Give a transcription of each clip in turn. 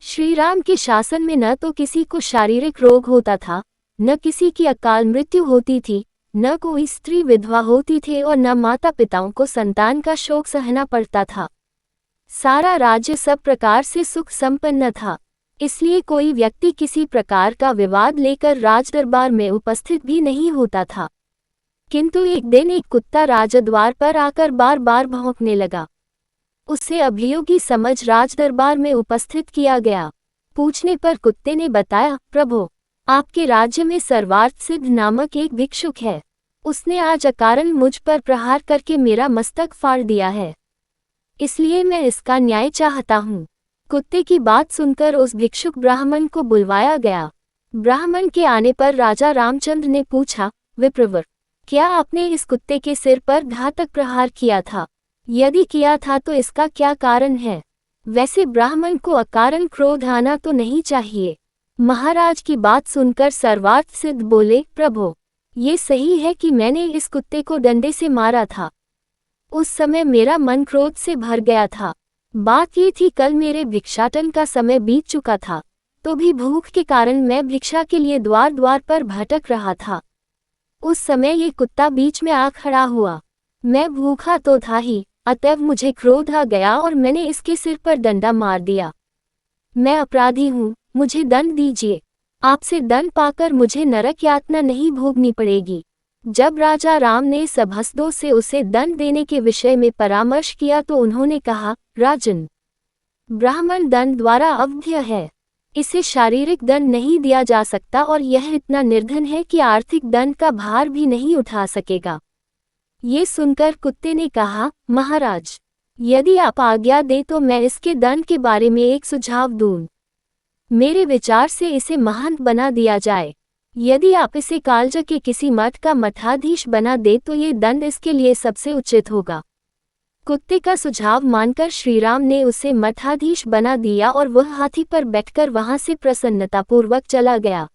श्री राम के शासन में न तो किसी को शारीरिक रोग होता था, न किसी की अकाल मृत्यु होती थी, न कोई स्त्री विधवा होती थी और न माता पिताओं को संतान का शोक सहना पड़ता था। सारा राज्य सब प्रकार से सुख संपन्न था। इसलिए कोई व्यक्ति किसी प्रकार का विवाद लेकर राजदरबार में उपस्थित भी नहीं होता था। किंतु एक दिन एक कुत्ता राजद्वार पर आकर बार बार भौंकने लगा। उसे अभियोगी समझ राजदरबार में उपस्थित किया गया। पूछने पर कुत्ते ने बताया, प्रभु, आपके राज्य में सर्वार्थ सिद्ध नामक एक भिक्षुक है। उसने आज अकारण मुझ पर प्रहार करके मेरा मस्तक फाड़ दिया है, इसलिए मैं इसका न्याय चाहता हूँ। कुत्ते की बात सुनकर उस भिक्षुक ब्राह्मण को बुलवाया गया। ब्राह्मण के आने पर राजा रामचंद्र ने पूछा, विप्रवर, क्या आपने इस कुत्ते के सिर पर घातक प्रहार किया था? यदि किया था तो इसका क्या कारण है? वैसे ब्राह्मण को अकारण क्रोध आना तो नहीं चाहिए। महाराज की बात सुनकर सर्वार्थ सिद्ध बोले, प्रभु, ये सही है कि मैंने इस कुत्ते को डंडे से मारा था। उस समय मेरा मन क्रोध से भर गया था। बात ये थी, कल मेरे भिक्षाटन का समय बीत चुका था, तो भी भूख के कारण मैं भिक्षा के लिए द्वार द्वार पर भटक रहा था। उस समय ये कुत्ता बीच में आ खड़ा हुआ। मैं भूखा तो था ही, अतएव मुझे क्रोध आ गया और मैंने इसके सिर पर डंडा मार दिया। मैं अपराधी हूँ, मुझे दंड दीजिए। आपसे दंड पाकर मुझे नरक यातना नहीं भोगनी पड़ेगी। जब राजा राम ने सभासदों से उसे दंड देने के विषय में परामर्श किया तो उन्होंने कहा, राजन, ब्राह्मण दंड द्वारा अवध्य है, इसे शारीरिक दंड नहीं दिया जा सकता और यह इतना निर्धन है कि आर्थिक दंड का भार भी नहीं उठा सकेगा। ये सुनकर कुत्ते ने कहा, महाराज, यदि आप आज्ञा दें तो मैं इसके दंड के बारे में एक सुझाव दूं। मेरे विचार से इसे महंत बना दिया जाए। यदि आप इसे कालज के किसी मठ का मठाधीश बना दे तो ये दंड इसके लिए सबसे उचित होगा। कुत्ते का सुझाव मानकर श्रीराम ने उसे मठाधीश बना दिया और वह हाथी पर बैठकर वहां से प्रसन्नतापूर्वक चला गया।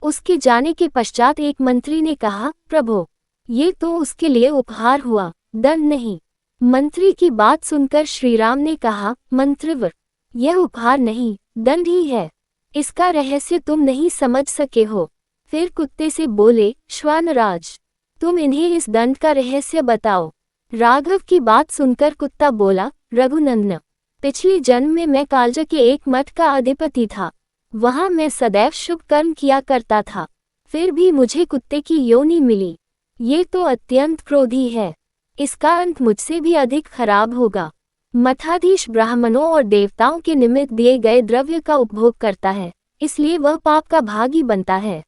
उसके जाने के पश्चात एक मंत्री ने कहा, प्रभु, ये तो उसके लिए उपहार हुआ, दंड नहीं। मंत्री की बात सुनकर श्रीराम ने कहा, मंत्रीवर, यह उपहार नहीं, दंड ही है। इसका रहस्य तुम नहीं समझ सके हो। फिर कुत्ते से बोले, श्वानराज, तुम इन्हें इस दंड का रहस्य बताओ। राघव की बात सुनकर कुत्ता बोला, रघुनंदन, पिछले जन्म में मैं कालज के एक मठ का अधिपति था। वहां मैं सदैव शुभ कर्म किया करता था, फिर भी मुझे कुत्ते की योनि मिली। ये तो अत्यंत क्रोधी है, इसका अंत मुझसे भी अधिक खराब होगा। मठाधीश ब्राह्मणों और देवताओं के निमित्त दिए गए द्रव्य का उपभोग करता है, इसलिए वह पाप का भागी बनता है।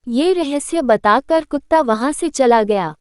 ये रहस्य बताकर कुत्ता वहां से चला गया।